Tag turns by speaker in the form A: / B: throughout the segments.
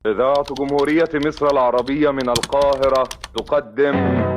A: إذاعة جمهورية مصر العربية من القاهرة تقدم.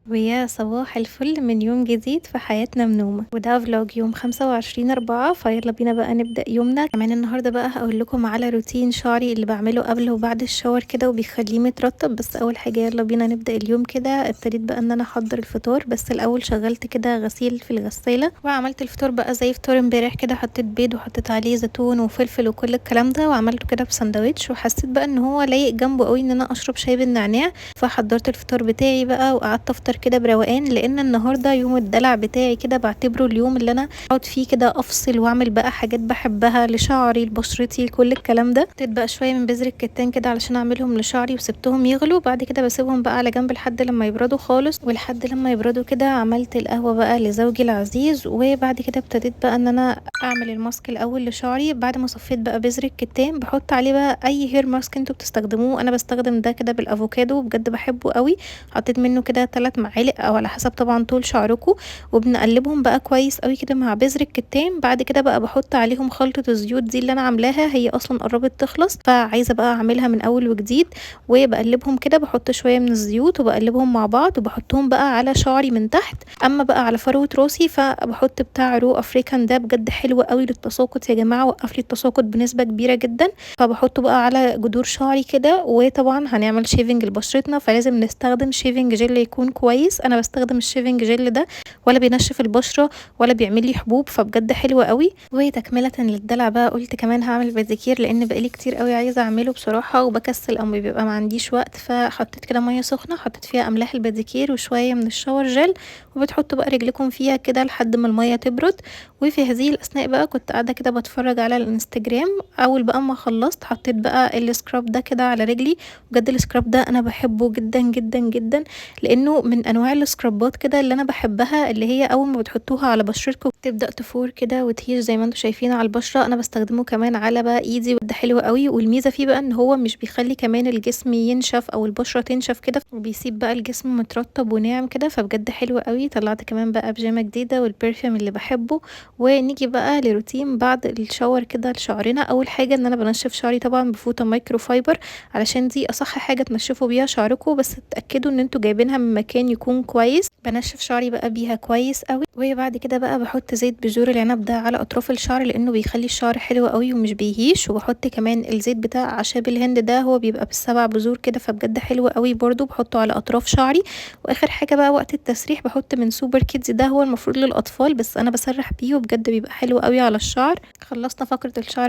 B: ويا صباح الفل من يوم جديد في حياتنا منومة، وده فلوج يوم 25/4. فيلا بينا بقى نبدأ يومنا. كمان النهاردة بقى هقول لكم على روتين شعري اللي بعمله قبل وبعد الشاور كده وبيخليه مترطب. بس اول حاجة يلا بينا نبدأ اليوم كده. ابتديت بقى ان انا احضر الفطار، بس الاول شغلت كده غسيل في الغسالة وعملت الفطار بقى زي فطار امبارح كده. حطيت بيض وحطيت عليه زيتون وفلفل وكل الكلام ده، وعملته كده بسندوتش، وحسيت بقى ان هو لايق جنبه قوي ان انا اشرب شاي بالنعناع. فحضرت الفطار بتاعي بقى وقعدت افطر كده بروقان، لان النهارده يوم الدلع بتاعي كده. بعتبره اليوم اللي انا اقعد فيه كده افصل واعمل بقى حاجات بحبها لشعري لبشرتي كل الكلام ده. حطيت بقى شويه من بذر الكتان كده علشان اعملهم لشعري وسبتهم يغلوا. بعد كده بسيبهم بقى على جنب لحد لما يبردوا خالص، ولحد لما يبردوا كده عملت القهوه بقى لزوجي العزيز. وبعد كده ابتديت بقى ان انا اعمل الماسك الاول لشعري. بعد ما صفيت بقى بذر الكتان بحط عليه بقى اي هير ماسك انتوا بتستخدموه. انا بستخدم ده كده بالافوكادو، بجد بحبه قوي. حطيت منه كده 3 معالق او على حسب طبعا طول شعركم، وبنقلبهم بقى كويس قوي كده مع بذر الكتان. بعد كده بقى بحط عليهم خلطة الزيوت دي اللي انا عاملاها، هي اصلا قربت تخلص فعايزة بقى اعملها من اول وجديد. وبقلبهم كده، بحط شوية من الزيوت وبقلبهم مع بعض وبحطهم بقى على شعري من تحت. اما بقى على فروة راسي فبحط بتاع رو افريكان، ده بجد حلو قوي للتساقط يا جماعة، وقف لي التساقط بنسبة كبيرة جدا. فبحطه بقى على جذور شعري كده. وطبعا هنعمل شيفنج لبشرتنا فلازم نستخدم شيفنج جل يكون كويس. انا بستخدم الشيفنج جل ده، ولا بينشف البشرة ولا بيعمل لي حبوب، فبجد حلو قوي. وتكملة للدلع بقى قلت كمان هعمل باديكير، لان بقالي كتير قوي عايزة اعمله بصراحة وبكسل او بيبقى ما عنديش وقت. فحطيت كده مية سخنة، حطيت فيها املاح الباديكير وشوية من الشاور جل، وبتحطوا بقى رجلكم فيها كده لحد ما المية تبرد. وفي هذه الاثناء بقى كنت قاعدة كده بتفرج على الانستجرام. اول بقى ما خلصت حطيت بقى السكراب ده كده على رجلي. بجد السكراب ده انا بحبه جدا جدا جدا، لانه من انواع السكرابات كده اللي انا بحبها، اللي هي اول ما بتحطوها على بشرتكم تبدا تفور كده وتهيج زي ما انتم شايفين على البشره. انا بستخدمه كمان على بقى ايدي، وده حلو قوي. والميزه فيه بقى ان هو مش بيخلي كمان الجسم ينشف او البشره تنشف كده، وبيسيب بقى الجسم مترطب وناعم كده، فبجد حلو قوي. طلعت كمان بقى بيجامه جديده والبرفيوم اللي بحبه. ونيجي بقى لروتين بعد الشاور كده لشعرنا. اول حاجه ان انا بنشف شعري طبعا بفوطه مايكرو فايبر، علشان دي اصح حاجه تنشفوا بيها شعركم، بس تتاكدوا ان انتوا جايبينها من مكان يكون كويس. بنشف شعري بقى بيها كويس قوي. وبعد كده بقى بحط زيت بذور العنب ده على اطراف الشعر، لانه بيخلي الشعر حلو قوي ومش بيهيش. وبحط كمان الزيت بتاع اعشاب الهند ده، هو بيبقى بالسبع بذور كده، فبجد حلو قوي برضو، بحطه على اطراف شعري. واخر حاجه بقى وقت التسريح بحط من سوبر كيدز، ده هو المفروض للاطفال بس انا بسرح بيه وبجد بيبقى حلو قوي على الشعر. خلصنا فقره الشعر